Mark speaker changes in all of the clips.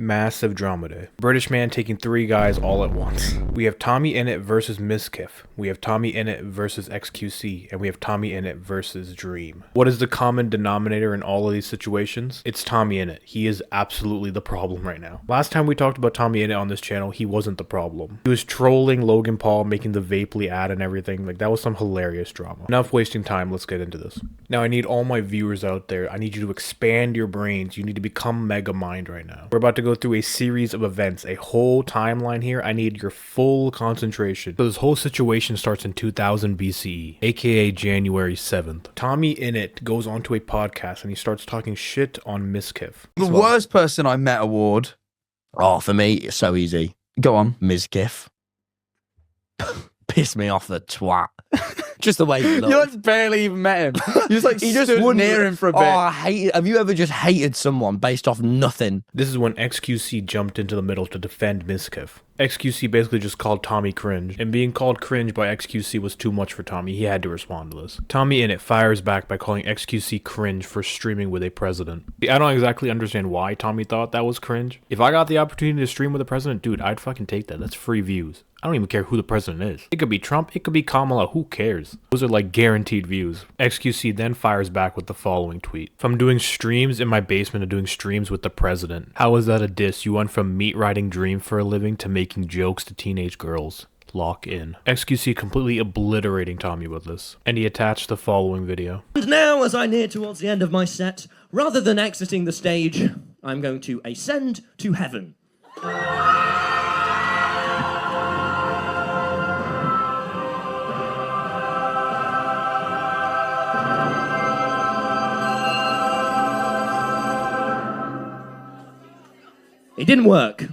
Speaker 1: Massive drama day. British man taking 3 guys all at once. We have Tommyinnit versus Mizkif. We have Tommyinnit versus XQC. And we have Tommyinnit versus Dream. What is the common denominator in all of these situations? It's Tommyinnit. He is absolutely the problem right now. Last time we talked about Tommyinnit on this channel, he wasn't the problem. He was trolling Logan Paul, making the Vapely ad and everything. Like, that was some hilarious drama. Enough wasting time, let's get into this. Now, I need all my viewers out there. I need you to expand your brains. You need to become mega mind right now. We're about to go through a series of events, a whole timeline here. I need your full concentration. So this whole situation starts in 2000 BCE, aka January 7th. Tommyinnit goes onto a podcast and he starts talking shit on Mizkif.
Speaker 2: The worst person I met award.
Speaker 3: Oh, for me, it's so easy.
Speaker 2: Go on.
Speaker 3: Mizkif. Piss me off, the twat. Just the way he
Speaker 2: You
Speaker 3: looked.
Speaker 2: like barely even met him. You just like
Speaker 3: He just
Speaker 2: stood
Speaker 3: wouldn't
Speaker 2: near him for a bit.
Speaker 3: Oh, I hate it. Have you ever just hated someone based off nothing?
Speaker 1: This is when XQC jumped into the middle to defend Mizkif. XQC basically just called Tommy cringe, and being called cringe by XQC was too much for Tommy. He had to respond to this. Tommyinnit fires back by calling XQC cringe for streaming with a president. I don't exactly understand why Tommy thought that was cringe. If I got the opportunity to stream with a president, dude, I'd fucking take that. That's free views. I don't even care who the president is. It could be Trump, it could be Kamala, who cares? Those are like guaranteed views. XQC then fires back with the following tweet. From doing streams in my basement to doing streams with the president. How is that a diss? You went from meat riding Dream for a living to making jokes to teenage girls. Lock in. XQC completely obliterating Tommy with this. And he attached the following video.
Speaker 4: And now, as I near towards the end of my set, rather than exiting the stage, I'm going to ascend to heaven. It didn't work.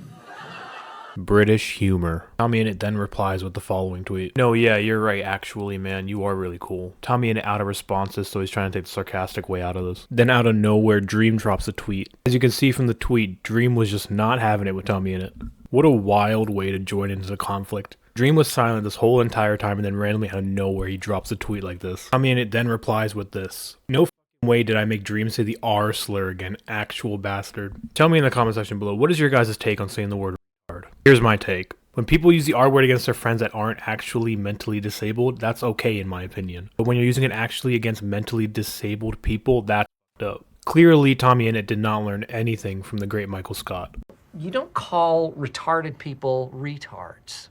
Speaker 1: British humor. Tommyinnit then replies with the following tweet. No, yeah, you're right, actually, man, you are really cool. Tommyinnit out of responses, so he's trying to take the sarcastic way out of this. Then out of nowhere, Dream drops a tweet. As you can see from the tweet, Dream was just not having it with Tommyinnit. What a wild way to join into the conflict. Dream was silent this whole entire time, and then randomly out of nowhere, he drops a tweet like this. Tommyinnit then replies with this. No way did I make Dream say the R slur again, actual bastard. Tell me in the comment section below, what is your guys' take on saying the word retard? Here's my take. When people use the R word against their friends that aren't actually mentally disabled, that's okay in my opinion. But when you're using it actually against mentally disabled people, that's f***ed up. Clearly, Tommyinnit did not learn anything from the great Michael Scott.
Speaker 5: You don't call retarded people retards.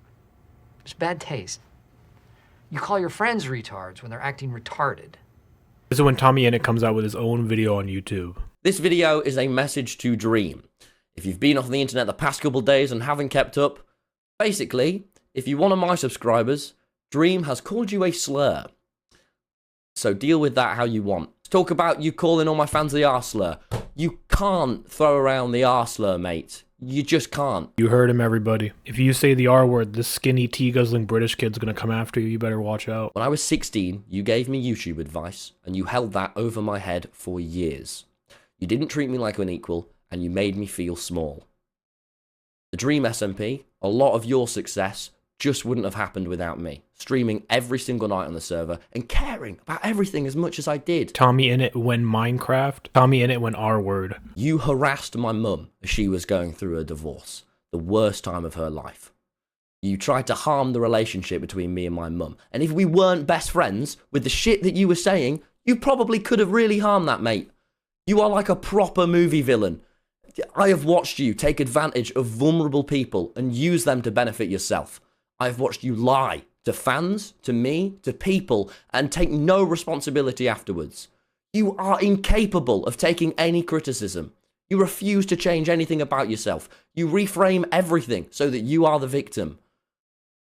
Speaker 5: It's bad taste. You call your friends retards when they're acting retarded.
Speaker 1: This is when Tommyinnit comes out with his own video on YouTube.
Speaker 3: This video is a message to Dream. If you've been off the internet the past couple days and haven't kept up, basically, if you're one of my subscribers, Dream has called you a slur. So deal with that how you want. Let's talk about you calling all my fans the R slur. You can't throw around the R slur, mate. You just can't.
Speaker 1: You heard him, everybody. If you say the R word, this skinny tea-guzzling British kid's gonna come after you. You better watch out.
Speaker 3: When I was 16, you gave me YouTube advice, and you held that over my head for years. You didn't treat me like an equal, and you made me feel small. The Dream SMP, a lot of your success just wouldn't have happened without me. Streaming every single night on the server, and caring about everything as much as I did.
Speaker 1: Tommyinnit when Minecraft. Tommyinnit when R word.
Speaker 3: You harassed my mum as she was going through a divorce. The worst time of her life. You tried to harm the relationship between me and my mum. And if we weren't best friends, with the shit that you were saying, you probably could have really harmed that, mate. You are like a proper movie villain. I have watched you take advantage of vulnerable people and use them to benefit yourself. I've watched you lie to fans, to me, to people, and take no responsibility afterwards. You are incapable of taking any criticism. You refuse to change anything about yourself. You reframe everything so that you are the victim.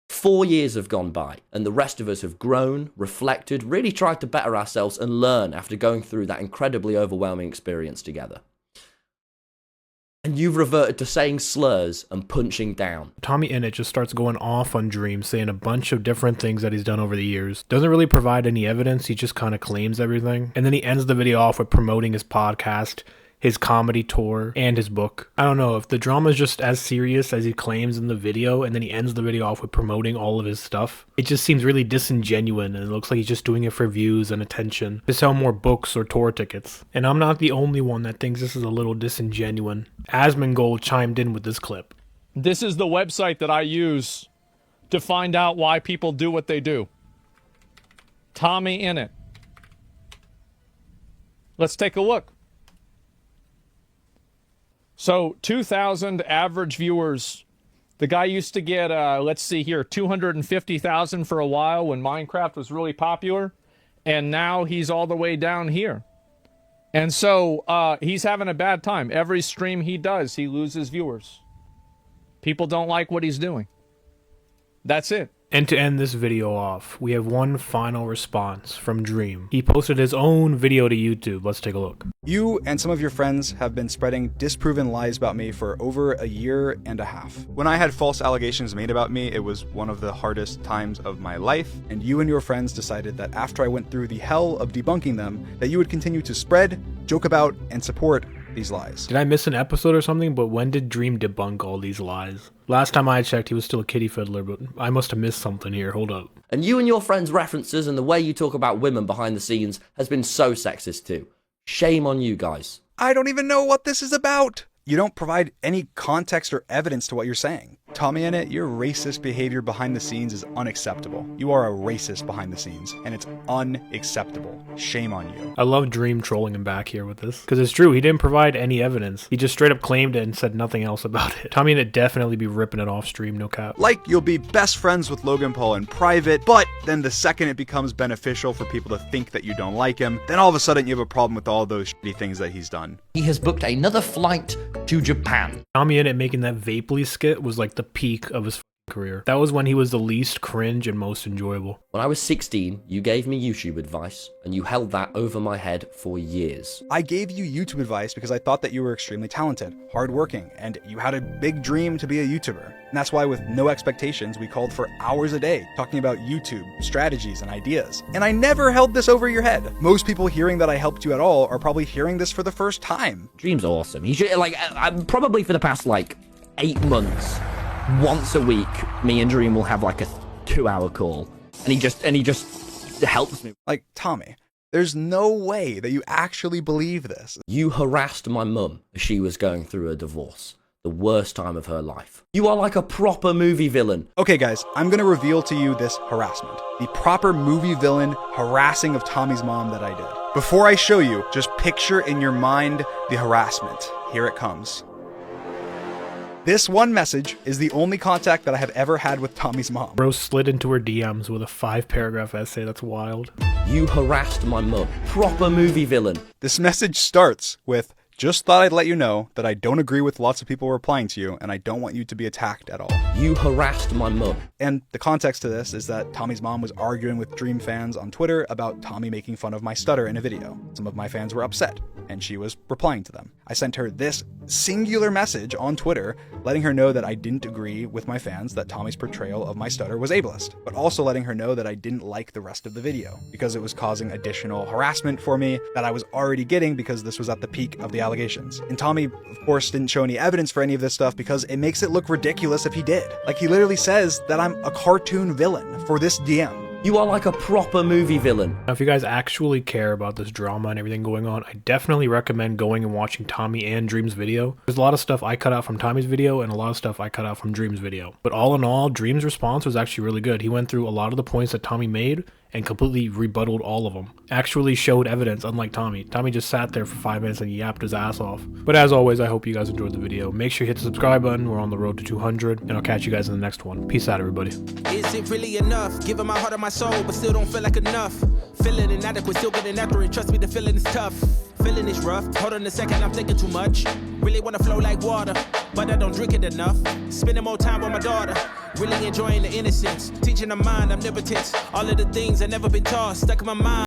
Speaker 3: 4 years have gone by, and the rest of us have grown, reflected, really tried to better ourselves and learn after going through that incredibly overwhelming experience together. And you've reverted to saying slurs and punching down.
Speaker 1: Tommyinnit just starts going off on Dream, saying a bunch of different things that he's done over the years. Doesn't really provide any evidence, he just kind of claims everything. And then he ends the video off with promoting his podcast, his comedy tour, and his book. I don't know if the drama is just as serious as he claims in the video, and then he ends the video off with promoting all of his stuff. It just seems really disingenuous, and it looks like he's just doing it for views and attention to sell more books or tour tickets. And I'm not the only one that thinks this is a little disingenuous. Asmongold chimed in with this clip.
Speaker 6: This is the website that I use to find out why people do what they do. Tommyinnit. Let's take a look. So 2,000 average viewers. The guy used to get, let's see here, 250,000 for a while when Minecraft was really popular. And now he's all the way down here. And so he's having a bad time. Every stream he does, he loses viewers. People don't like what he's doing. That's it.
Speaker 1: And to end this video off, we have one final response from Dream. He posted his own video to YouTube. Let's take a look.
Speaker 7: You and some of your friends have been spreading disproven lies about me for over a year and a half. When I had false allegations made about me, it was one of the hardest times of my life, and you and your friends decided that after I went through the hell of debunking them, that you would continue to spread, joke about, and support these lies.
Speaker 1: Did I miss an episode or something? But when did Dream debunk all these lies? Last time I checked, he was still a kitty fiddler, but I must have missed something here. Hold up.
Speaker 3: And you and your friends' references and the way you talk about women behind the scenes has been so sexist too. Shame on you guys.
Speaker 7: I don't even know what this is about. You don't provide any context or evidence to what you're saying. Tommyinnit, your racist behavior behind the scenes is unacceptable. You are a racist behind the scenes, and it's unacceptable. Shame on you.
Speaker 1: I love Dream trolling him back here with this, because it's true, he didn't provide any evidence. He just straight up claimed it and said nothing else about it. Tommyinnit definitely be ripping it off stream, no cap.
Speaker 7: Like, you'll be best friends with Logan Paul in private, but then the second it becomes beneficial for people to think that you don't like him, then all of a sudden you have a problem with all those shitty things that he's done.
Speaker 3: He has booked another flight to Japan.
Speaker 1: Tommyinnit making that Vapely skit was like the peak of his career. That was when he was the least cringe and most enjoyable.
Speaker 3: When I was 16, you gave me YouTube advice, and you held that over my head for years.
Speaker 7: I gave you YouTube advice because I thought that you were extremely talented, hardworking, and you had a big dream to be a YouTuber. And that's why with no expectations, we called for hours a day talking about YouTube, strategies, and ideas. And I never held this over your head. Most people hearing that I helped you at all are probably hearing this for the first time.
Speaker 3: Dream's awesome. He should, like, probably for the past, 8 months, once a week, me and Dream will have a 2-hour call. And he just helps me.
Speaker 7: Like, Tommy, there's no way that you actually believe this.
Speaker 3: You harassed my mum as she was going through a divorce. The worst time of her life. You are like a proper movie villain.
Speaker 7: Okay guys, I'm gonna reveal to you this harassment. The proper movie villain harassing of Tommy's mom that I did. Before I show you, just picture in your mind the harassment. Here it comes. This one message is the only contact that I have ever had with Tommy's mom.
Speaker 1: Bro slid into her DMs with a 5-paragraph essay. That's wild.
Speaker 3: You harassed my mum. Proper movie villain.
Speaker 7: This message starts with, "Just thought I'd let you know that I don't agree with lots of people replying to you, and I don't want you to be attacked at all."
Speaker 3: You harassed my mum.
Speaker 7: And the context to this is that Tommy's mom was arguing with Dream fans on Twitter about Tommy making fun of my stutter in a video. Some of my fans were upset, and she was replying to them. I sent her this singular message on Twitter, letting her know that I didn't agree with my fans that Tommy's portrayal of my stutter was ableist, but also letting her know that I didn't like the rest of the video, because it was causing additional harassment for me that I was already getting because this was at the peak of the allegations. And Tommy, of course, didn't show any evidence for any of this stuff because it makes it look ridiculous if he did. Like, he literally says that I'm a cartoon villain for this DM.
Speaker 3: You are like a proper movie villain.
Speaker 1: Now, if you guys actually care about this drama and everything going on, I definitely recommend going and watching Tommy and Dream's video. There's a lot of stuff I cut out from Tommy's video and a lot of stuff I cut out from Dream's video. But all in all, Dream's response was actually really good. He went through a lot of the points that Tommy made and completely rebutted all of them. Actually showed evidence, unlike Tommy. Tommy just sat there for 5 minutes and yapped his ass off. But as always, I hope you guys enjoyed the video. Make sure you hit the subscribe button. We're on the road to 200, and I'll catch you guys in the next one. Peace out, everybody.
Speaker 8: Is it really enough? Giving my heart and my soul, but still don't feel like enough. Feeling inadequate, still getting after it. Trust me, the feeling is tough. Feeling is rough. Hold on a second, I'm thinking too much. Really wanna flow like water, but I don't drink it enough. Spending more time with my daughter. Really enjoying the innocence. Teaching her mind, omnipotence. All of the things I've never been taught, stuck in my mind.